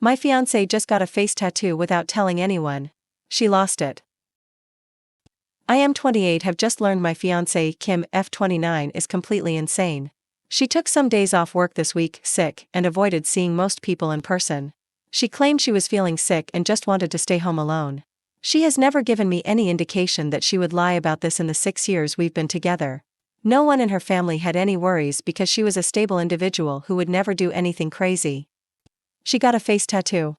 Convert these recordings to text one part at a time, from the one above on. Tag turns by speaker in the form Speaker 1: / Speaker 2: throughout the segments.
Speaker 1: My fiancé just got a face tattoo without telling anyone. She lost it. I am 28, have just learned my fiancé Kim, F29, is completely insane. She took some days off work this week, sick, and avoided seeing most people in person. She claimed she was feeling sick and just wanted to stay home alone. She has never given me any indication that she would lie about this in the 6 years we've been together. No one in her family had any worries because she was a stable individual who would never do anything crazy. She got a face tattoo.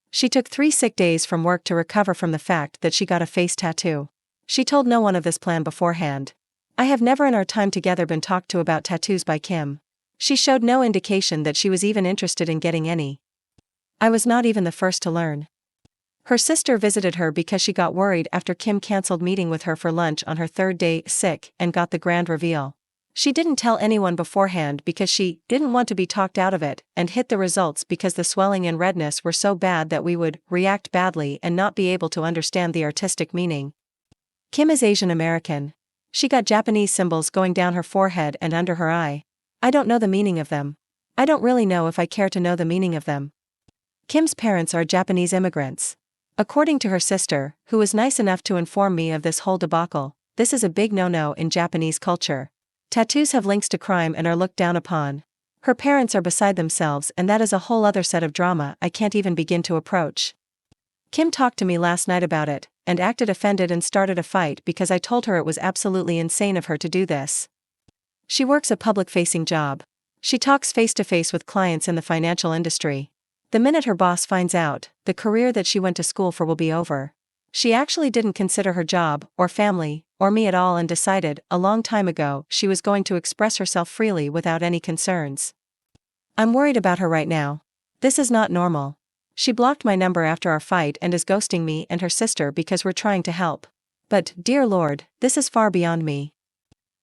Speaker 1: She took 3 sick days from work to recover from the fact that she got a face tattoo. She told no one of this plan beforehand. I have never in our time together been talked to about tattoos by Kim. She showed no indication that she was even interested in getting any. I was not even the first to learn. Her sister visited her because she got worried after Kim canceled meeting with her for lunch on her 3rd day sick and got the grand reveal. She didn't tell anyone beforehand because she didn't want to be talked out of it and hid the results because the swelling and redness were so bad that we would react badly and not be able to understand the artistic meaning. Kim is Asian American. She got Japanese symbols going down her forehead and under her eye. I don't know the meaning of them. I don't really know if I care to know the meaning of them. Kim's parents are Japanese immigrants. According to her sister, who was nice enough to inform me of this whole debacle, this is a big no-no in Japanese culture. Tattoos have links to crime and are looked down upon. Her parents are beside themselves, and that is a whole other set of drama I can't even begin to approach. Kim talked to me last night about it, and acted offended and started a fight because I told her it was absolutely insane of her to do this. She works a public-facing job. She talks face-to-face with clients in the financial industry. The minute her boss finds out, the career that she went to school for will be over. She actually didn't consider her job, or family, or me at all and decided, a long time ago, she was going to express herself freely without any concerns. I'm worried about her right now. This is not normal. She blocked my number after our fight and is ghosting me and her sister because we're trying to help. But, dear Lord, this is far beyond me.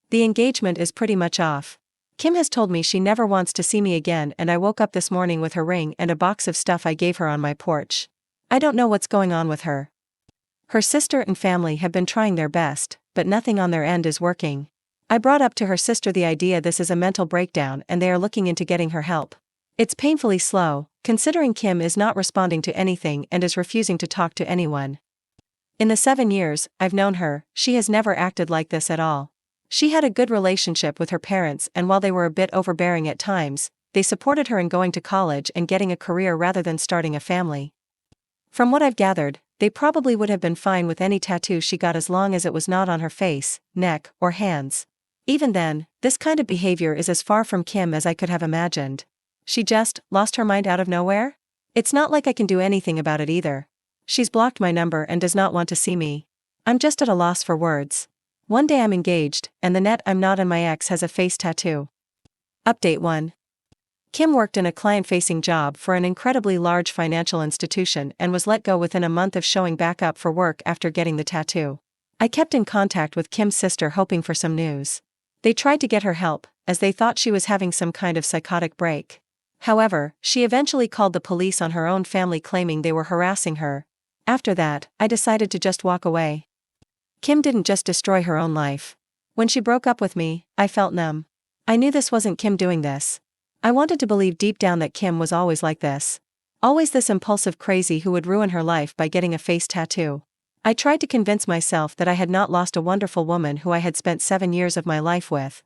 Speaker 1: The engagement is pretty much off. Kim has told me she never wants to see me again, and I woke up this morning with her ring and a box of stuff I gave her on my porch. I don't know what's going on with her. Her sister and family have been trying their best, but nothing on their end is working. I brought up to her sister the idea this is a mental breakdown and they are looking into getting her help. It's painfully slow, considering Kim is not responding to anything and is refusing to talk to anyone. In the 7 years I've known her, she has never acted like this at all. She had a good relationship with her parents, and while they were a bit overbearing at times, they supported her in going to college and getting a career rather than starting a family. From what I've gathered, they probably would have been fine with any tattoo she got as long as it was not on her face, neck, or hands. Even then, this kind of behavior is as far from Kim as I could have imagined. She just lost her mind out of nowhere? It's not like I can do anything about it either. She's blocked my number and does not want to see me. I'm just at a loss for words. One day I'm engaged, and the net I'm not and my ex has a face tattoo. Update 1. Kim worked in a client-facing job for an incredibly large financial institution and was let go within a month of showing back up for work after getting the tattoo. I kept in contact with Kim's sister hoping for some news. They tried to get her help, as they thought she was having some kind of psychotic break. However, she eventually called the police on her own family claiming they were harassing her. After that, I decided to just walk away. Kim didn't just destroy her own life. When she broke up with me, I felt numb. I knew this wasn't Kim doing this. I wanted to believe deep down that Kim was always like this. Always this impulsive crazy who would ruin her life by getting a face tattoo. I tried to convince myself that I had not lost a wonderful woman who I had spent 7 years of my life with.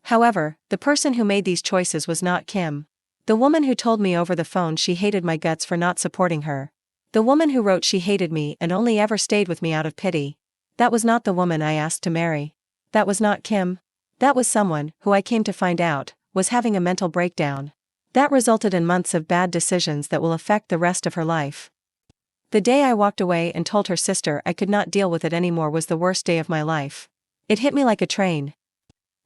Speaker 1: However, the person who made these choices was not Kim. The woman who told me over the phone she hated my guts for not supporting her. The woman who wrote she hated me and only ever stayed with me out of pity. That was not the woman I asked to marry. That was not Kim. That was someone, who I came to find out, was having a mental breakdown. That resulted in months of bad decisions that will affect the rest of her life. The day I walked away and told her sister I could not deal with it anymore was the worst day of my life. It hit me like a train.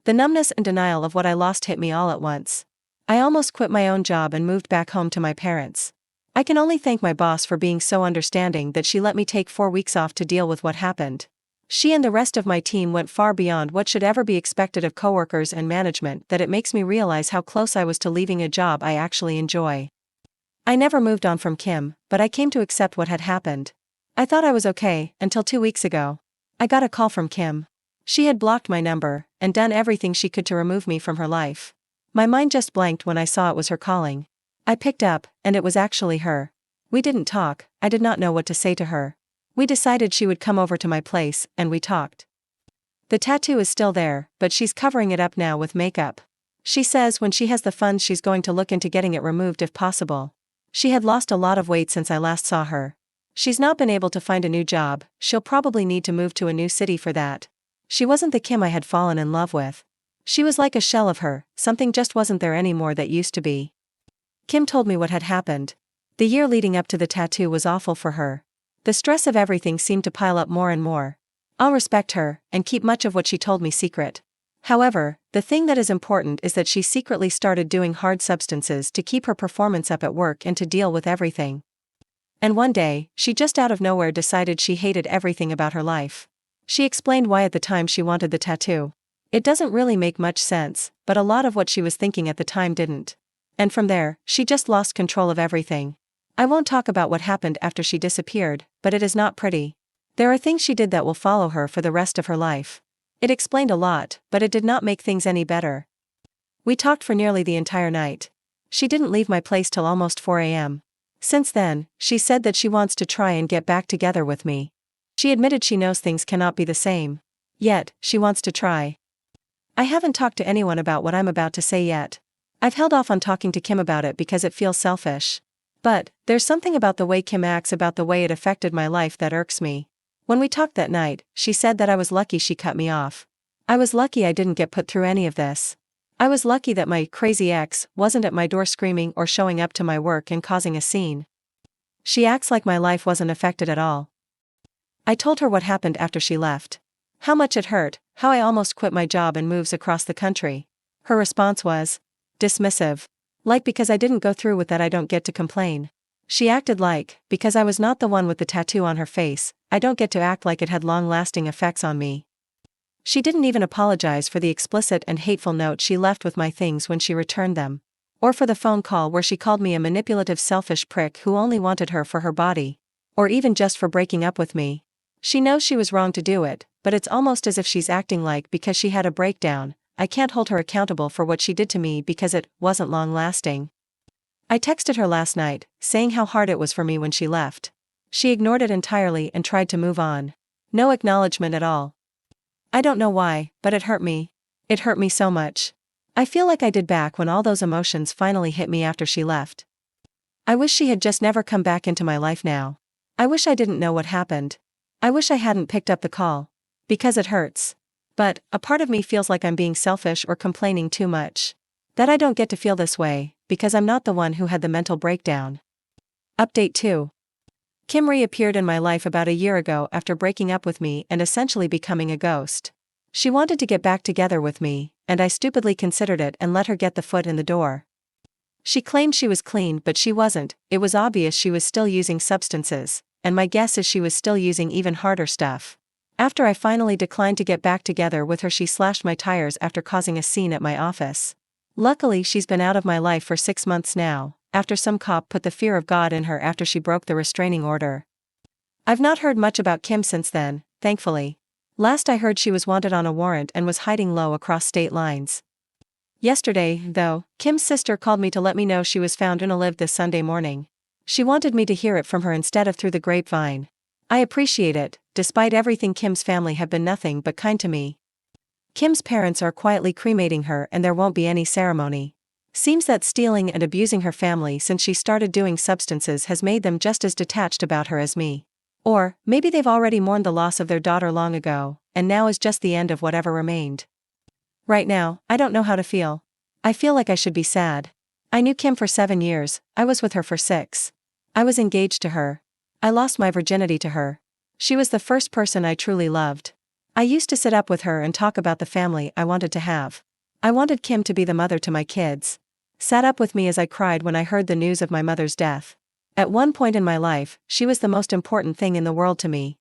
Speaker 1: The numbness and denial of what I lost hit me all at once. I almost quit my own job and moved back home to my parents. I can only thank my boss for being so understanding that she let me take 4 weeks off to deal with what happened. She and the rest of my team went far beyond what should ever be expected of coworkers and management that it makes me realize how close I was to leaving a job I actually enjoy. I never moved on from Kim, but I came to accept what had happened. I thought I was okay, until 2 weeks ago. I got a call from Kim. She had blocked my number, and done everything she could to remove me from her life. My mind just blanked when I saw it was her calling. I picked up, and it was actually her. We didn't talk, I did not know what to say to her. We decided she would come over to my place, and we talked. The tattoo is still there, but she's covering it up now with makeup. She says when she has the funds she's going to look into getting it removed if possible. She had lost a lot of weight since I last saw her. She's not been able to find a new job, she'll probably need to move to a new city for that. She wasn't the Kim I had fallen in love with. She was like a shell of her, something just wasn't there anymore that used to be. Kim told me what had happened. The year leading up to the tattoo was awful for her. The stress of everything seemed to pile up more and more. I'll respect her, and keep much of what she told me secret. However, the thing that is important is that she secretly started doing hard substances to keep her performance up at work and to deal with everything. And one day, she just out of nowhere decided she hated everything about her life. She explained why at the time she wanted the tattoo. It doesn't really make much sense, but a lot of what she was thinking at the time didn't. And from there, she just lost control of everything. I won't talk about what happened after she disappeared, but it is not pretty. There are things she did that will follow her for the rest of her life. It explained a lot, but it did not make things any better. We talked for nearly the entire night. She didn't leave my place till almost 4 a.m. Since then, she said that she wants to try and get back together with me. She admitted she knows things cannot be the same. Yet, she wants to try. I haven't talked to anyone about what I'm about to say yet. I've held off on talking to Kim about it because it feels selfish. But, there's something about the way Kim acts about the way it affected my life that irks me. When we talked that night, she said that I was lucky she cut me off. I was lucky I didn't get put through any of this. I was lucky that my crazy ex wasn't at my door screaming or showing up to my work and causing a scene. She acts like my life wasn't affected at all. I told her what happened after she left. How much it hurt, how I almost quit my job and moves across the country. Her response was dismissive. Like because I didn't go through with that I don't get to complain. She acted like, because I was not the one with the tattoo on her face, I don't get to act like it had long-lasting effects on me. She didn't even apologize for the explicit and hateful note she left with my things when she returned them. Or for the phone call where she called me a manipulative selfish prick who only wanted her for her body. Or even just for breaking up with me. She knows she was wrong to do it, but it's almost as if she's acting like because she had a breakdown, I can't hold her accountable for what she did to me because it wasn't long-lasting. I texted her last night, saying how hard it was for me when she left. She ignored it entirely and tried to move on. No acknowledgement at all. I don't know why, but it hurt me. It hurt me so much. I feel like I did back when all those emotions finally hit me after she left. I wish she had just never come back into my life now. I wish I didn't know what happened. I wish I hadn't picked up the call. Because it hurts. But, a part of me feels like I'm being selfish or complaining too much. That I don't get to feel this way, because I'm not the one who had the mental breakdown. Update 2. Kim reappeared in my life about a year ago after breaking up with me and essentially becoming a ghost. She wanted to get back together with me, and I stupidly considered it and let her get the foot in the door. She claimed she was clean but she wasn't, it was obvious she was still using substances, and my guess is she was still using even harder stuff. After I finally declined to get back together with her, she slashed my tires after causing a scene at my office. Luckily she's been out of my life for 6 months now, after some cop put the fear of God in her after she broke the restraining order. I've not heard much about Kim since then, thankfully. Last I heard she was wanted on a warrant and was hiding low across state lines. Yesterday, though, Kim's sister called me to let me know she was found unalived this Sunday morning. She wanted me to hear it from her instead of through the grapevine. I appreciate it. Despite everything, Kim's family have been nothing but kind to me. Kim's parents are quietly cremating her and there won't be any ceremony. Seems that stealing and abusing her family since she started doing substances has made them just as detached about her as me. Or, maybe they've already mourned the loss of their daughter long ago, and now is just the end of whatever remained. Right now, I don't know how to feel. I feel like I should be sad. I knew Kim for 7 years, I was with her for 6. I was engaged to her. I lost my virginity to her. She was the first person I truly loved. I used to sit up with her and talk about the family I wanted to have. I wanted Kim to be the mother to my kids. Sat up with me as I cried when I heard the news of my mother's death. At one point in my life, she was the most important thing in the world to me.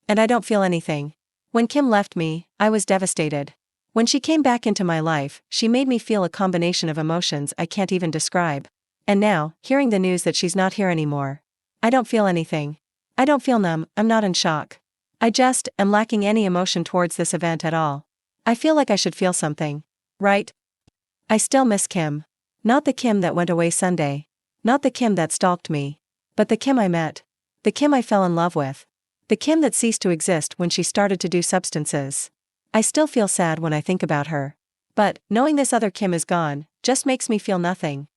Speaker 1: And I don't feel anything. When Kim left me, I was devastated. When she came back into my life, she made me feel a combination of emotions I can't even describe. And now, hearing the news that she's not here anymore, I don't feel anything. I don't feel numb, I'm not in shock. I just am lacking any emotion towards this event at all. I feel like I should feel something. Right? I still miss Kim. Not the Kim that went away Sunday. Not the Kim that stalked me. But the Kim I met. The Kim I fell in love with. The Kim that ceased to exist when she started to do substances. I still feel sad when I think about her. But, knowing this other Kim is gone, just makes me feel nothing.